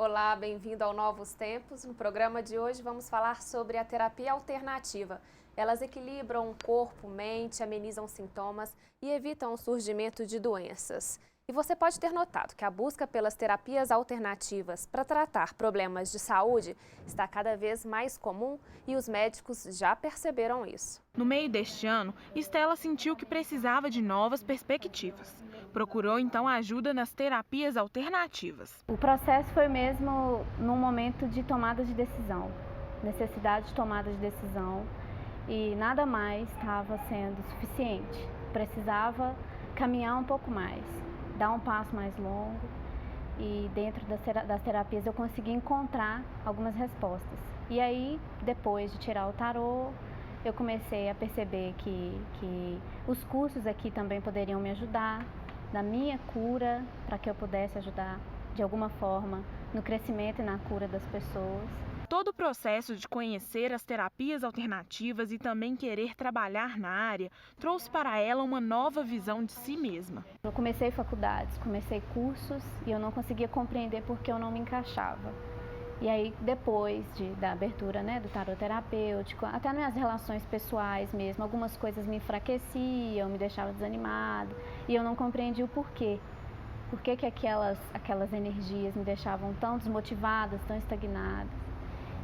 Olá, bem-vindo ao Novos Tempos. No programa de hoje vamos falar sobre a terapia alternativa. Elas equilibram o corpo, mente, amenizam sintomas e evitam o surgimento de doenças. E você pode ter notado que a busca pelas terapias alternativas para tratar problemas de saúde está cada vez mais comum e os médicos já perceberam isso. No meio deste ano, Estela sentiu que precisava de novas perspectivas. Procurou então ajuda nas terapias alternativas. O processo foi mesmo num momento de tomada de decisão, necessidade de tomada de decisão, e nada mais estava sendo suficiente. Precisava caminhar um pouco mais, dar um passo mais longo, e dentro das terapias eu consegui encontrar algumas respostas. E aí, depois de tirar o tarô, eu comecei a perceber que os cursos aqui também poderiam me ajudar na minha cura, para que eu pudesse ajudar de alguma forma no crescimento e na cura das pessoas. Todo o processo de conhecer as terapias alternativas e também querer trabalhar na área trouxe para ela uma nova visão de si mesma. Eu comecei faculdades, comecei cursos e eu não conseguia compreender porque eu não me encaixava. E aí, depois da abertura, do tarot terapêutico, até nas relações pessoais mesmo, algumas coisas me enfraqueciam, me deixavam desanimada e eu não compreendia o porquê. Por que aquelas energias me deixavam tão desmotivadas, tão estagnadas.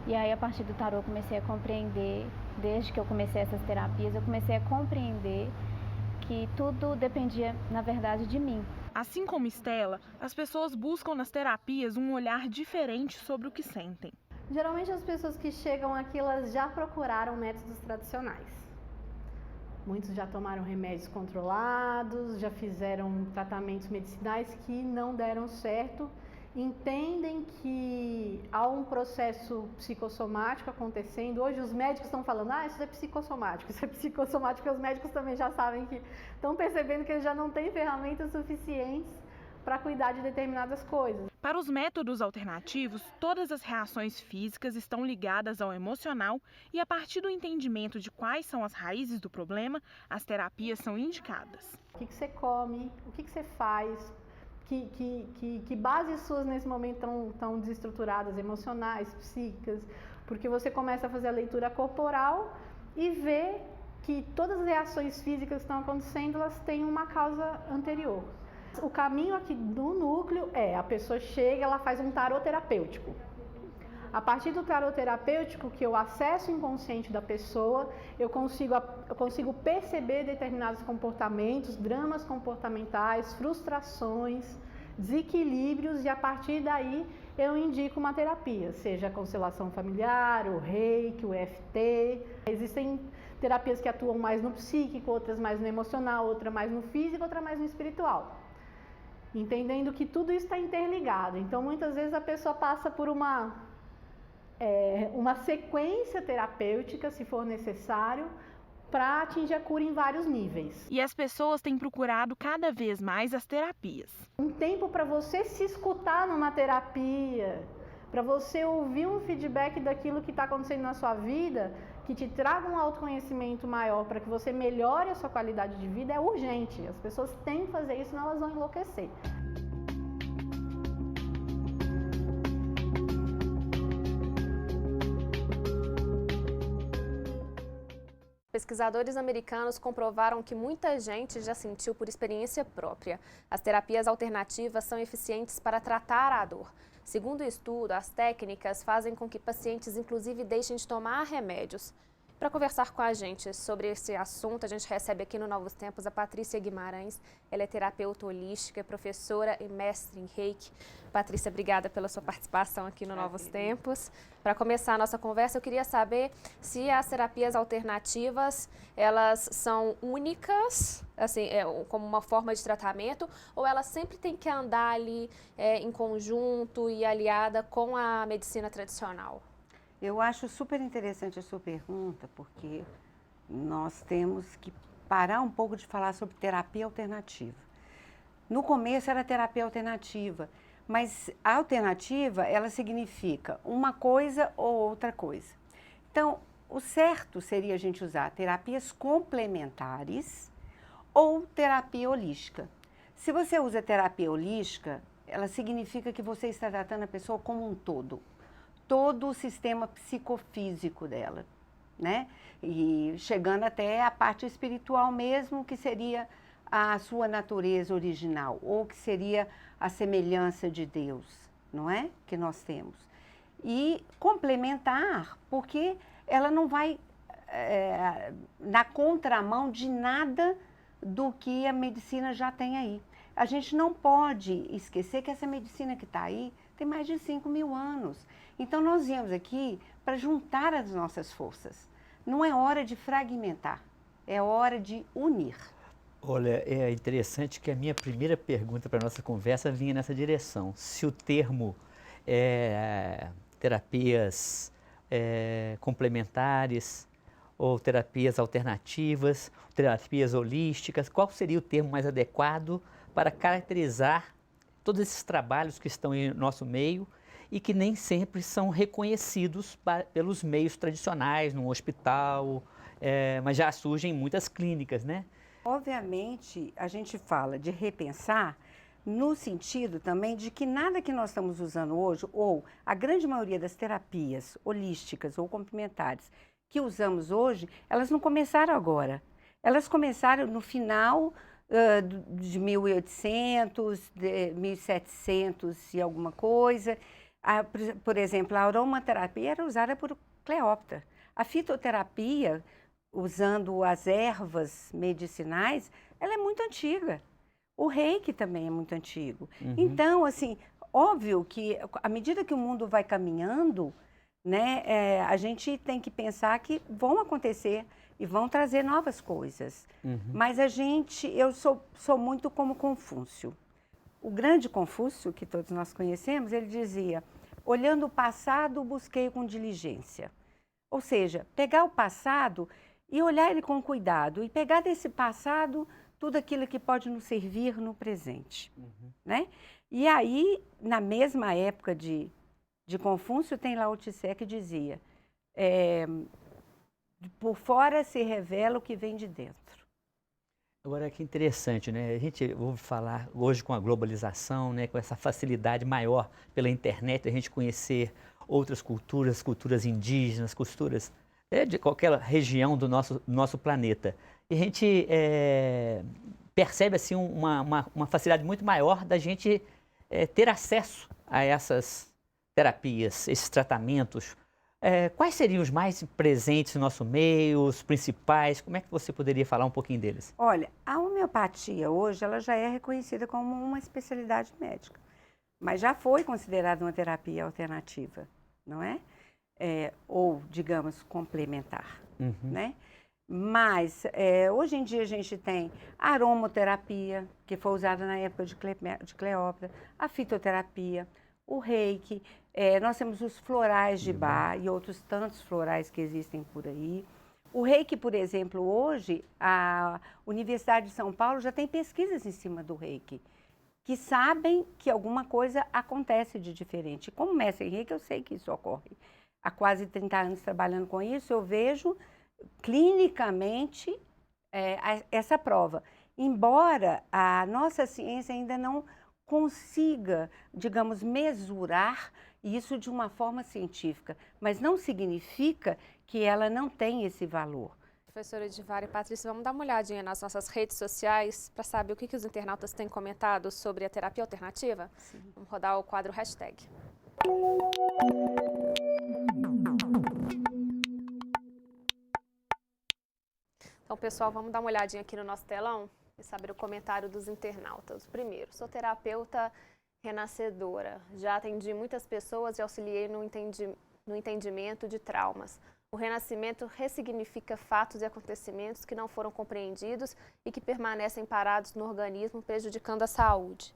E aí, a partir do tarot, eu comecei a compreender, desde que eu comecei essas terapias, eu comecei a compreender que tudo dependia, na verdade, de mim. Assim como Estela, as pessoas buscam nas terapias um olhar diferente sobre o que sentem. Geralmente as pessoas que chegam aqui, elas já procuraram métodos tradicionais. Muitos já tomaram remédios controlados, já fizeram tratamentos medicinais que não deram certo. Entendem que há um processo psicossomático acontecendo. Hoje os médicos estão falando, isso é psicossomático, e os médicos também já sabem que estão percebendo que eles já não têm ferramentas suficientes para cuidar de determinadas coisas. Para os métodos alternativos, todas as reações físicas estão ligadas ao emocional e a partir do entendimento de quais são as raízes do problema, as terapias são indicadas. O que você come, o que você faz, que bases suas nesse momento estão desestruturadas, emocionais, psíquicas, porque você começa a fazer a leitura corporal e vê que todas as reações físicas que estão acontecendo, elas têm uma causa anterior. O caminho aqui do núcleo a pessoa chega, ela faz um tarô terapêutico. A partir do tarô terapêutico, que eu acesso o inconsciente da pessoa, eu consigo perceber determinados comportamentos, dramas comportamentais, frustrações, desequilíbrios, e a partir daí eu indico uma terapia, seja a constelação familiar, o reiki, o EFT. Existem terapias que atuam mais no psíquico, outras mais no emocional, outra mais no físico, outra mais no espiritual. Entendendo que tudo isso está interligado. Então, muitas vezes a pessoa passa por uma sequência terapêutica, se for necessário, para atingir a cura em vários níveis. E as pessoas têm procurado cada vez mais as terapias. Um tempo para você se escutar numa terapia, para você ouvir um feedback daquilo que está acontecendo na sua vida, que te traga um autoconhecimento maior, para que você melhore a sua qualidade de vida, é urgente. As pessoas têm que fazer isso, senão elas vão enlouquecer. Pesquisadores americanos comprovaram que muita gente já sentiu por experiência própria. As terapias alternativas são eficientes para tratar a dor. Segundo o estudo, as técnicas fazem com que pacientes, inclusive, deixem de tomar remédios. Para conversar com a gente sobre esse assunto, a gente recebe aqui no Novos Tempos a Patrícia Guimarães. Ela é terapeuta holística, professora e mestre em reiki. Patrícia, obrigada pela sua participação aqui no Novos Tempos. Para começar a nossa conversa, eu queria saber se as terapias alternativas, elas são únicas, assim, como uma forma de tratamento, ou elas sempre têm que andar ali em conjunto e aliada com a medicina tradicional? Eu acho super interessante a sua pergunta, porque nós temos que parar um pouco de falar sobre terapia alternativa. No começo era terapia alternativa, mas a alternativa, ela significa uma coisa ou outra coisa. Então, o certo seria a gente usar terapias complementares ou terapia holística. Se você usa terapia holística, ela significa que você está tratando a pessoa como um todo. Todo o sistema psicofísico dela, né? E chegando até a parte espiritual mesmo, que seria a sua natureza original, ou que seria a semelhança de Deus, não é? Que nós temos. E complementar, porque ela não vai na contramão de nada do que a medicina já tem aí. A gente não pode esquecer que essa medicina que está aí tem mais de 5.000 anos. Então, nós viemos aqui para juntar as nossas forças. Não é hora de fragmentar, é hora de unir. Olha, é interessante que a minha primeira pergunta para a nossa conversa vinha nessa direção. Se o termo terapias complementares ou terapias alternativas, terapias holísticas, qual seria o termo mais adequado para caracterizar todos esses trabalhos que estão em nosso meio e que nem sempre são reconhecidos pelos meios tradicionais, no hospital, mas já surgem muitas clínicas, né? Obviamente, a gente fala de repensar no sentido também de que nada que nós estamos usando hoje, ou a grande maioria das terapias holísticas ou complementares que usamos hoje, elas não começaram agora. Elas começaram no final de 1800, de 1700 e alguma coisa. Por exemplo, a aromaterapia era usada por Cleópatra. A fitoterapia, usando as ervas medicinais, ela é muito antiga. O reiki também é muito antigo. Uhum. Então, assim, óbvio que à medida que o mundo vai caminhando, né, a gente tem que pensar que vão acontecer e vão trazer novas coisas. Uhum. Mas eu sou muito como Confúcio. O grande Confúcio, que todos nós conhecemos, ele dizia: olhando o passado, busquei com diligência. Ou seja, pegar o passado e olhar ele com cuidado, e pegar desse passado tudo aquilo que pode nos servir no presente. Uhum. Né? E aí, na mesma época de Confúcio, tem Lao Tse que dizia: por fora se revela o que vem de dentro. Agora, que interessante, né? A gente ouve falar hoje com a globalização, né? Com essa facilidade maior pela internet, a gente conhecer outras culturas, culturas indígenas, culturas de qualquer região do nosso planeta. E a gente percebe assim, uma facilidade muito maior da gente ter acesso a essas terapias, esses tratamentos. Quais seriam os mais presentes no nosso meio, os principais? Como é que você poderia falar um pouquinho deles? Olha, a homeopatia hoje ela já é reconhecida como uma especialidade médica, mas já foi considerada uma terapia alternativa, não é? Ou, digamos, complementar, Uhum. né? Mas, hoje em dia a gente tem a aromoterapia, que foi usada na época de Cleópatra, a fitoterapia, o reiki, nós temos os florais de Bach e outros tantos florais que existem por aí. O reiki, por exemplo, hoje, a Universidade de São Paulo já tem pesquisas em cima do reiki, que sabem que alguma coisa acontece de diferente. Como mestre em reiki, eu sei que isso ocorre. Há quase 30 anos trabalhando com isso, eu vejo clinicamente essa prova. Embora a nossa ciência ainda não consiga, digamos, mesurar isso de uma forma científica, mas não significa que ela não tem esse valor. Professora Edivária e Patrícia, vamos dar uma olhadinha nas nossas redes sociais para saber o que os internautas têm comentado sobre a terapia alternativa? Sim. Vamos rodar o quadro hashtag. Então, pessoal, vamos dar uma olhadinha aqui no nosso telão e saber o comentário dos internautas. Primeiro, sou terapeuta renascedora. Já atendi muitas pessoas e auxiliei no entendimento de traumas. O renascimento ressignifica fatos e acontecimentos que não foram compreendidos e que permanecem parados no organismo, prejudicando a saúde.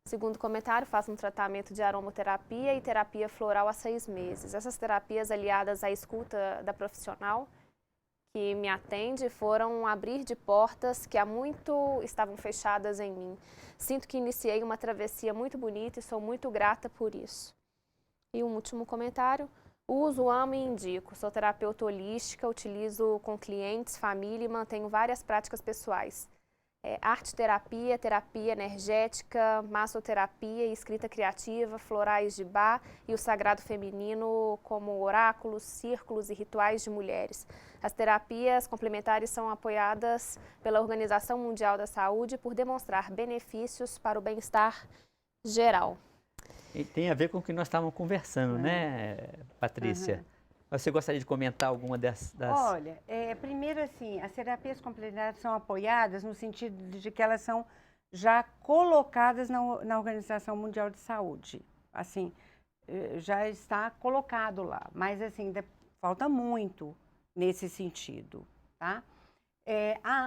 Segundo comentário, faço um tratamento de aromaterapia e terapia floral há 6 meses. Essas terapias, aliadas à escuta da profissional que me atende, foram um abrir de portas que há muito estavam fechadas em mim. Sinto que iniciei uma travessia muito bonita e sou muito grata por isso. E um último comentário. Uso, amo e indico. Sou terapeuta holística, utilizo com clientes, família e mantenho várias práticas pessoais. arte-terapia, terapia energética, massoterapia e escrita criativa, florais de Bach e o sagrado feminino, como oráculos, círculos e rituais de mulheres. As terapias complementares são apoiadas pela Organização Mundial da Saúde por demonstrar benefícios para o bem-estar geral. E tem a ver com o que nós estávamos conversando, né, Patrícia? Você gostaria de comentar alguma das... Olha, primeiro assim, as terapias complementares são apoiadas no sentido de que elas são já colocadas na Organização Mundial de Saúde. Assim, já está colocado lá, mas assim, ainda falta muito nesse sentido, tá?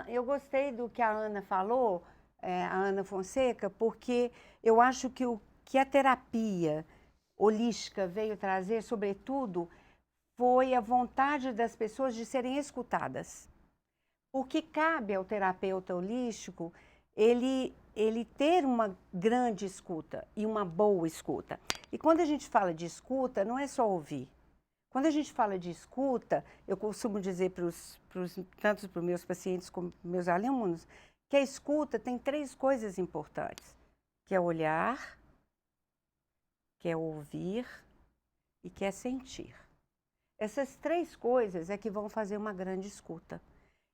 Eu gostei do que a Ana falou, a Ana Fonseca, porque eu acho que o que a terapia holística veio trazer, sobretudo, foi a vontade das pessoas de serem escutadas. Porque cabe ao terapeuta holístico ele ter uma grande escuta e uma boa escuta. E quando a gente fala de escuta, não é só ouvir. Quando a gente fala de escuta, eu costumo dizer tanto para os meus pacientes como para os meus alunos, que a escuta tem 3 coisas importantes, que é olhar, que é ouvir e que é sentir. Essas 3 coisas é que vão fazer uma grande escuta.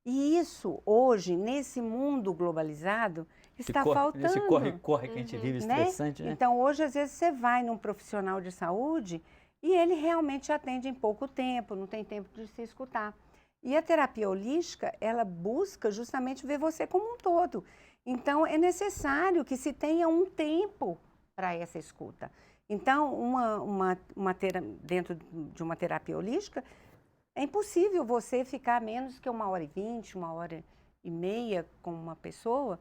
E isso, hoje, nesse mundo globalizado, está faltando. Nesse corre-corre que a gente vive estressante, né? Então, hoje, às vezes, você vai num profissional de saúde e ele realmente atende em pouco tempo, não tem tempo de se escutar. E a terapia holística, ela busca justamente ver você como um todo. Então, é necessário que se tenha um tempo para essa escuta. Então, dentro de uma terapia holística, é impossível você ficar menos que 1h20, 1h30 com uma pessoa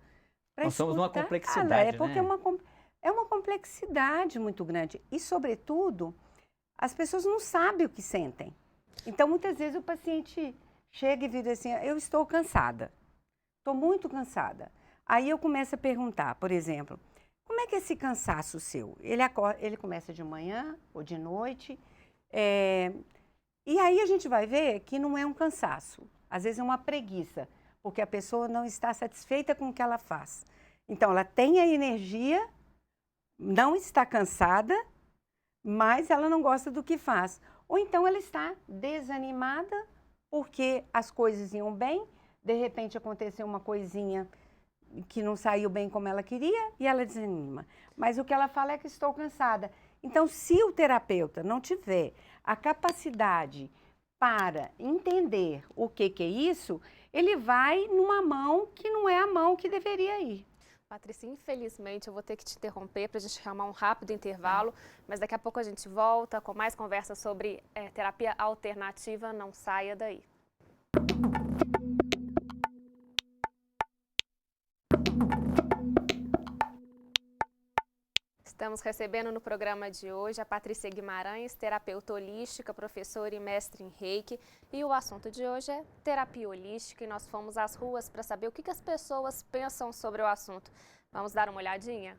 para escutar. Nós somos uma complexidade, porque né? É uma complexidade muito grande. E, sobretudo, as pessoas não sabem o que sentem. Então, muitas vezes, o paciente chega e vira assim, eu estou cansada, estou muito cansada. Aí eu começo a perguntar, por exemplo, como é que é esse cansaço seu? Ele começa de manhã ou de noite, e aí a gente vai ver que não é um cansaço, às vezes é uma preguiça, porque a pessoa não está satisfeita com o que ela faz. Então, ela tem a energia, não está cansada, mas ela não gosta do que faz. Ou então ela está desanimada porque as coisas iam bem, de repente aconteceu uma coisinha que não saiu bem como ela queria e ela desanima. Mas o que ela fala é que estou cansada. Então, se o terapeuta não tiver a capacidade para entender o que é isso, ele vai numa mão que não é a mão que deveria ir. Patrícia, infelizmente eu vou ter que te interromper para a gente chamar um rápido intervalo, mas daqui a pouco a gente volta com mais conversa sobre terapia alternativa. Não saia daí. Estamos recebendo no programa de hoje a Patrícia Guimarães, terapeuta holística, professora e mestre em Reiki. E o assunto de hoje é terapia holística e nós fomos às ruas para saber o que as pessoas pensam sobre o assunto. Vamos dar uma olhadinha?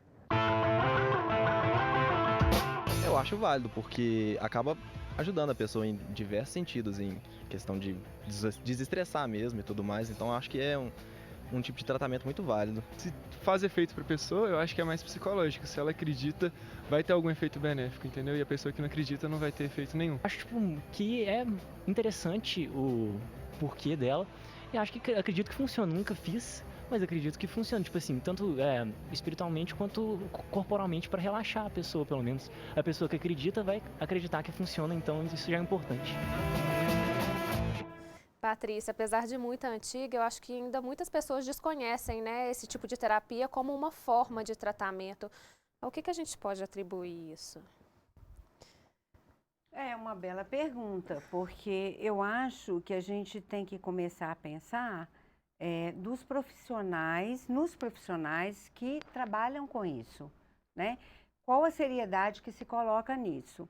Eu acho válido, porque acaba ajudando a pessoa em diversos sentidos, em questão de desestressar mesmo e tudo mais. Então, acho que é um tipo de tratamento muito válido. Se faz efeito para a pessoa, eu acho que é mais psicológico. Se ela acredita, vai ter algum efeito benéfico, entendeu? E a pessoa que não acredita não vai ter efeito nenhum. Acho que é interessante o porquê dela. E acho que acredito que funciona. Nunca fiz, mas acredito que funciona. Tipo assim, tanto espiritualmente quanto corporalmente, para relaxar a pessoa, pelo menos. A pessoa que acredita vai acreditar que funciona, então isso já é importante. Patrícia, apesar de muito antiga, eu acho que ainda muitas pessoas desconhecem, né, esse tipo de terapia como uma forma de tratamento. Ao que a gente pode atribuir isso? É uma bela pergunta, porque eu acho que a gente tem que começar a pensar nos profissionais que trabalham com isso, né? Qual a seriedade que se coloca nisso?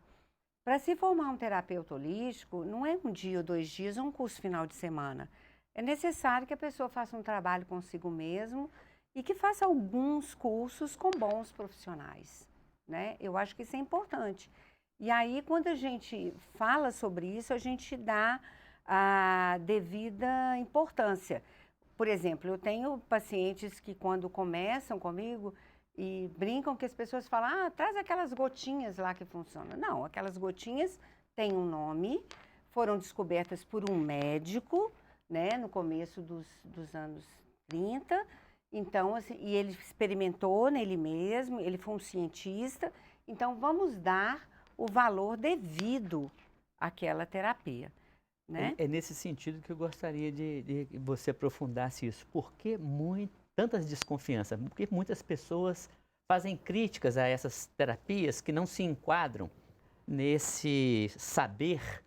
Para se formar um terapeuta holístico, não é 1 dia ou 2 dias ou um curso final de semana. É necessário que a pessoa faça um trabalho consigo mesmo e que faça alguns cursos com bons profissionais, né? Eu acho que isso é importante. E aí, quando a gente fala sobre isso, a gente dá a devida importância. por exemplo, eu tenho pacientes que quando começam comigo e brincam que as pessoas falam, ah, traz aquelas gotinhas lá que funcionam. Não, aquelas gotinhas têm um nome, foram descobertas por um médico, né, no começo dos anos 30, então, assim, e ele experimentou nele mesmo, ele foi um cientista, então vamos dar o valor devido àquela terapia, né? É nesse sentido que eu gostaria de que você aprofundasse isso. Por que tantas desconfianças? Porque muitas pessoas fazem críticas a essas terapias que não se enquadram nesse saber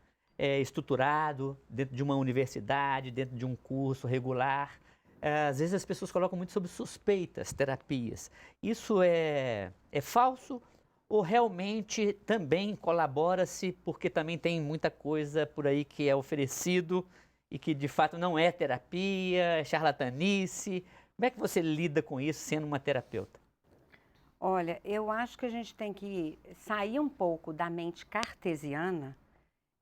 estruturado dentro de uma universidade, dentro de um curso regular. Às vezes as pessoas colocam muito sob suspeita as terapias. Isso é falso ou realmente também colabora-se porque também tem muita coisa por aí que é oferecido e que de fato não é terapia, é charlatanice? Como é que você lida com isso sendo uma terapeuta? Olha, eu acho que a gente tem que sair um pouco da mente cartesiana,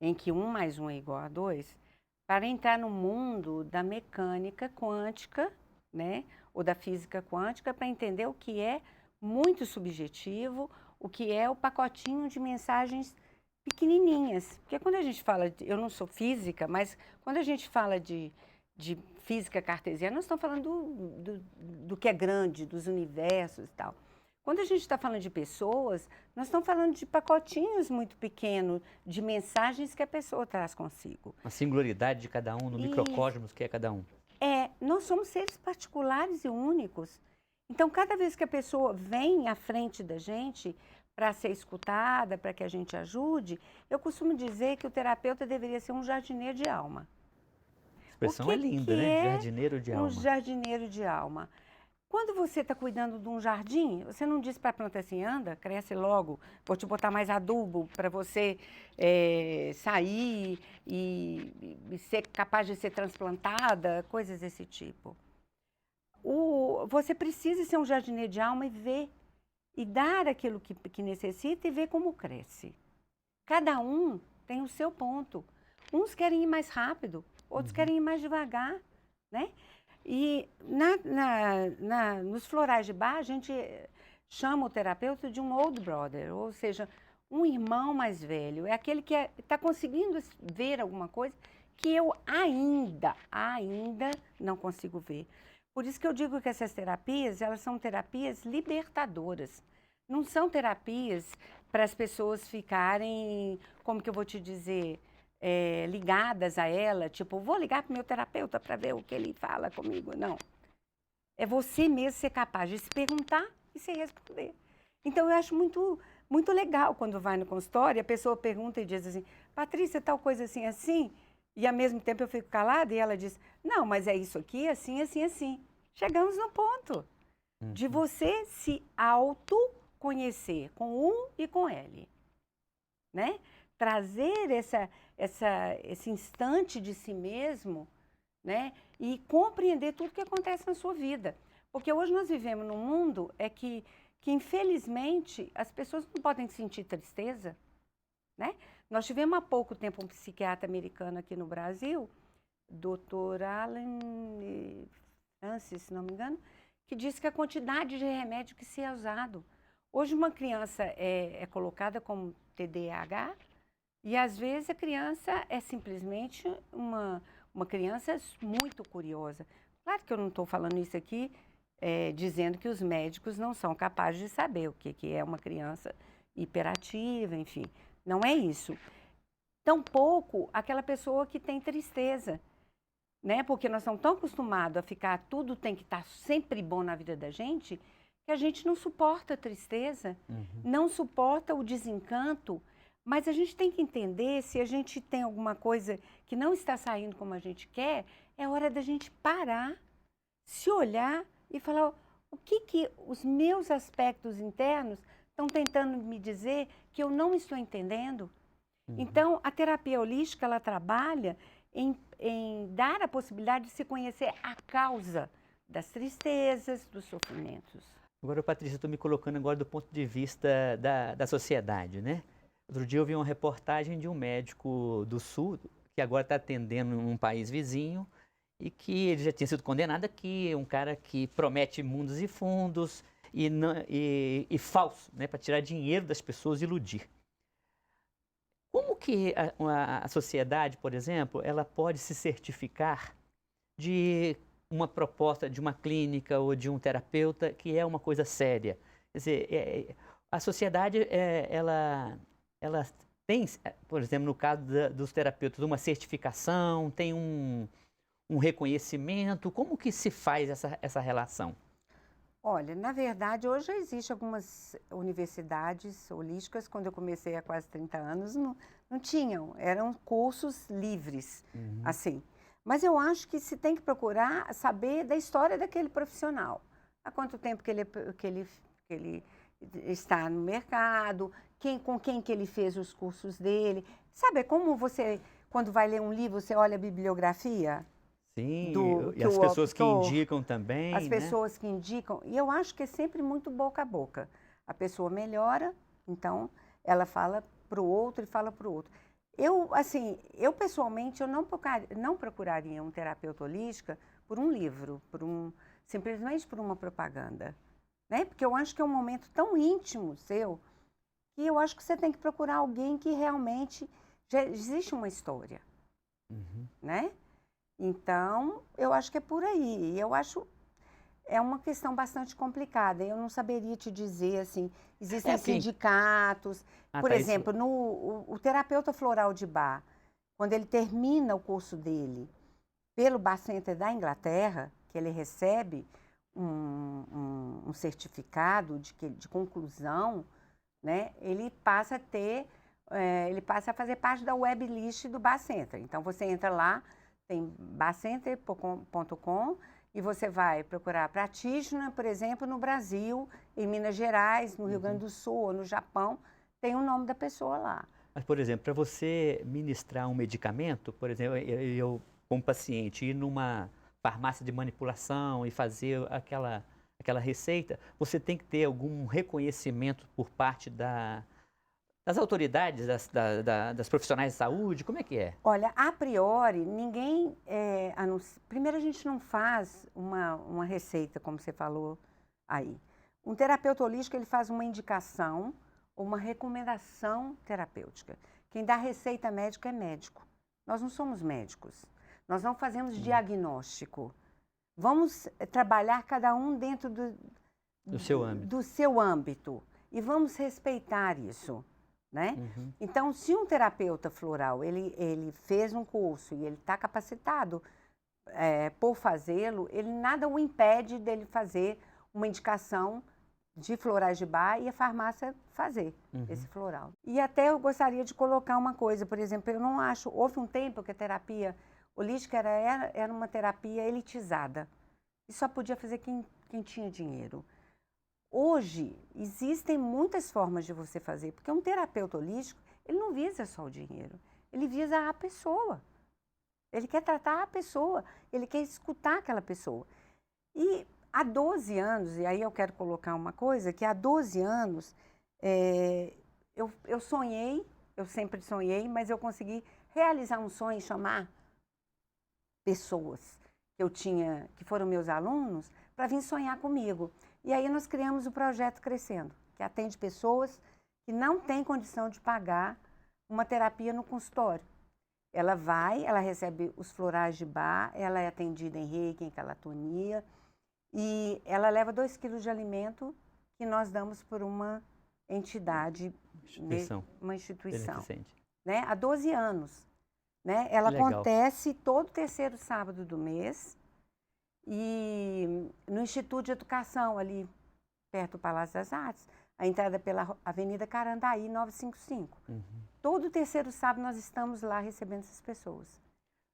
em que 1 mais 1 é igual a 2, para entrar no mundo da mecânica quântica, né, ou da física quântica, para entender o que é muito subjetivo, o que é o pacotinho de mensagens pequenininhas. Porque quando a gente fala, eu não sou física, mas quando a gente fala de física cartesiana, nós estamos falando do que é grande, dos universos e tal. Quando a gente está falando de pessoas, nós estamos falando de pacotinhos muito pequenos, de mensagens que a pessoa traz consigo. A singularidade de cada um, no microcosmos que é cada um. Nós somos seres particulares e únicos. Então, cada vez que a pessoa vem à frente da gente para ser escutada, para que a gente ajude, eu costumo dizer que o terapeuta deveria ser um jardineiro de alma. A expressão é linda, né? Jardineiro de alma. Um jardineiro de alma. Quando você está cuidando de um jardim, você não diz para a planta assim, anda, cresce logo, vou te botar mais adubo para você sair e ser capaz de ser transplantada, coisas desse tipo. Você precisa ser um jardineiro de alma e ver, e dar aquilo que necessita e ver como cresce. Cada um tem o seu ponto. Uns querem ir mais rápido, outros querem ir mais devagar, né? E nos florais de bar, a gente chama o terapeuta de um old brother, ou seja, um irmão mais velho. É aquele que está conseguindo ver alguma coisa que eu ainda não consigo ver. Por isso que eu digo que essas terapias, elas são terapias libertadoras. Não são terapias para as pessoas ficarem, como que eu vou te dizer, ligadas a ela, tipo, vou ligar para o meu terapeuta para ver o que ele fala comigo. Não. É você mesmo ser capaz de se perguntar e se responder. Então, eu acho muito, muito legal quando vai no consultório, a pessoa pergunta e diz assim, Patrícia, tal coisa assim, assim, e ao mesmo tempo eu fico calada e ela diz, não, mas é isso aqui, assim, assim, assim. Chegamos no ponto de você se autoconhecer com um e com ele, né? Trazer esse instante de si mesmo, né? E compreender tudo que acontece na sua vida. Porque hoje nós vivemos num mundo que infelizmente, as pessoas não podem sentir tristeza, né? Nós tivemos há pouco tempo um psiquiatra americano aqui no Brasil, Dr. Alan Francis, se não me engano, que disse que a quantidade de remédio que se é usado. Hoje uma criança é colocada como TDAH, e, às vezes, a criança é simplesmente uma criança muito curiosa. Claro que eu não estou falando isso aqui dizendo que os médicos não são capazes de saber o que é uma criança hiperativa, enfim. Não é isso. Tampouco aquela pessoa que tem tristeza, né? Porque nós estamos tão acostumados a ficar, tudo tem que estar sempre bom na vida da gente, que a gente não suporta a tristeza, não suporta o desencanto. Mas a gente tem que entender, se a gente tem alguma coisa que não está saindo como a gente quer, é hora da gente parar, se olhar e falar o que os meus aspectos internos estão tentando me dizer que eu não estou entendendo. Então, a terapia holística, ela trabalha em dar a possibilidade de se conhecer a causa das tristezas, dos sofrimentos. Agora, Patrícia, estou me colocando agora do ponto de vista da sociedade, né? Outro dia eu vi uma reportagem de um médico do Sul, que agora está atendendo num país vizinho, e que ele já tinha sido condenado aqui, um cara que promete mundos e fundos e falso, né, para tirar dinheiro das pessoas e iludir. Como que a sociedade, por exemplo, ela pode se certificar de uma proposta de uma clínica ou de um terapeuta que é uma coisa séria? Quer dizer, a sociedade, ela tem, por exemplo, no caso dos terapeutas, uma certificação, tem um reconhecimento. Como que se faz essa relação? Olha, na verdade, hoje já existem algumas universidades holísticas, quando eu comecei há quase 30 anos, não tinham, eram cursos livres, assim. Mas eu acho que se tem que procurar saber da história daquele profissional. Há quanto tempo que ele está no mercado, com quem que ele fez os cursos dele. Sabe, é como você, quando vai ler um livro, você olha a bibliografia? Sim, e as pessoas que indicam também, as pessoas que indicam, e eu acho que é sempre muito boca a boca. A pessoa melhora, então ela fala para o outro e fala para o outro. Eu pessoalmente, eu não procuraria um terapeuta holística por um livro, simplesmente por uma propaganda, né? Porque eu acho que é um momento tão íntimo seu, que eu acho que você tem que procurar alguém que realmente já existe uma história, né? Então, eu acho que é por aí. Eu acho é uma questão bastante complicada. Eu não saberia te dizer, assim, existem sindicatos. Por exemplo, o terapeuta floral de Bach, quando ele termina o curso dele pelo Bach Center da Inglaterra, que ele recebe um certificado de conclusão, né? Ele passa a fazer parte da web list do Bach Center. Então, você entra lá, tem bachcenter.com e você vai procurar practitioner, por exemplo, no Brasil, em Minas Gerais, no Rio Grande do Sul ou no Japão, tem o nome da pessoa lá. Mas, por exemplo, para você ministrar um medicamento, por exemplo, eu como paciente, ir numa farmácia de manipulação e fazer aquela receita, você tem que ter algum reconhecimento por parte das autoridades, das profissionais de saúde? Como é que é? Olha, a priori, ninguém primeiro, a gente não faz uma receita, como você falou aí. Um terapeuta holístico, ele faz uma indicação ou uma recomendação terapêutica. Quem dá receita médica é médico. Nós não somos médicos. Nós não fazemos diagnóstico. Vamos trabalhar cada um dentro do seu âmbito. E vamos respeitar isso. Né? Então, se um terapeuta floral, ele fez um curso e ele está capacitado por fazê-lo, nada o impede dele fazer uma indicação de florais de Bach e a farmácia fazer esse floral. E até eu gostaria de colocar uma coisa, por exemplo, eu não acho, houve um tempo que a terapia holística era uma terapia elitizada e só podia fazer quem tinha dinheiro. Hoje, existem muitas formas de você fazer, porque um terapeuta holístico, ele não visa só o dinheiro, ele visa a pessoa. Ele quer tratar a pessoa, ele quer escutar aquela pessoa. E há 12 anos, e aí eu quero colocar uma coisa, que há 12 anos eu sonhei, eu sempre sonhei, mas eu consegui realizar um sonho e chamar pessoas que foram meus alunos, para vir sonhar comigo. E aí nós criamos o projeto Crescendo, que atende pessoas que não têm condição de pagar uma terapia no consultório. Ela recebe os florais de Bach, ela é atendida em reiki, em calatonia, e ela leva 2 quilos de alimento que nós damos por uma entidade, uma instituição, né? Há 12 anos. Né? Ela acontece todo terceiro sábado do mês, e no Instituto de Educação, ali perto do Palácio das Artes, a entrada pela Avenida Carandaí, 955. Todo terceiro sábado nós estamos lá recebendo essas pessoas.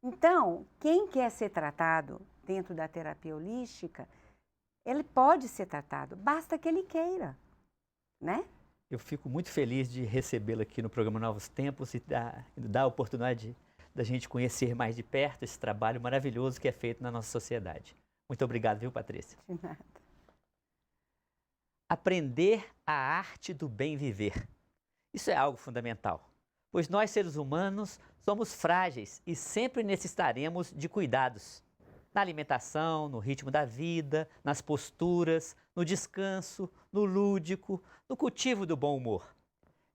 Então, quem quer ser tratado dentro da terapia holística, ele pode ser tratado, basta que ele queira, né? Eu fico muito feliz de recebê-lo aqui no programa Novos Tempos e dar a oportunidade da gente conhecer mais de perto esse trabalho maravilhoso que é feito na nossa sociedade. Muito obrigado, viu, Patrícia? De nada. Aprender a arte do bem viver. Isso é algo fundamental, pois nós, seres humanos, somos frágeis e sempre necessitaremos de cuidados. na alimentação, no ritmo da vida, nas posturas, no descanso, no lúdico, no cultivo do bom humor.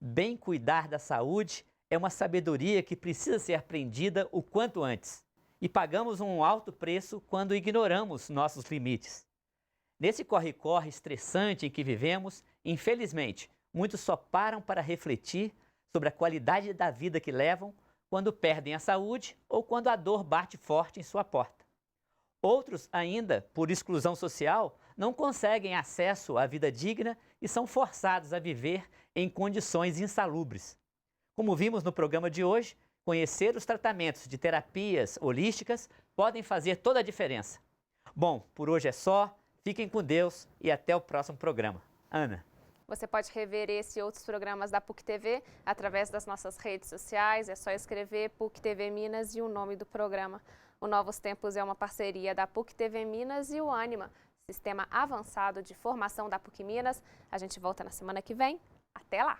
Bem cuidar da saúde é uma sabedoria que precisa ser aprendida o quanto antes. E pagamos um alto preço quando ignoramos nossos limites. Nesse corre-corre estressante em que vivemos, infelizmente, muitos só param para refletir sobre a qualidade da vida que levam quando perdem a saúde ou quando a dor bate forte em sua porta. Outros ainda, por exclusão social, não conseguem acesso à vida digna e são forçados a viver em condições insalubres. Como vimos no programa de hoje, conhecer os tratamentos de terapias holísticas podem fazer toda a diferença. Bom, por hoje é só. Fiquem com Deus e até o próximo programa. Ana. Você pode rever esse e outros programas da PUC TV através das nossas redes sociais. É só escrever PUC TV Minas e o nome do programa. O Novos Tempos é uma parceria da PUC TV Minas e o Ânima, Sistema Avançado de Formação da PUC Minas. A gente volta na semana que vem. Até lá!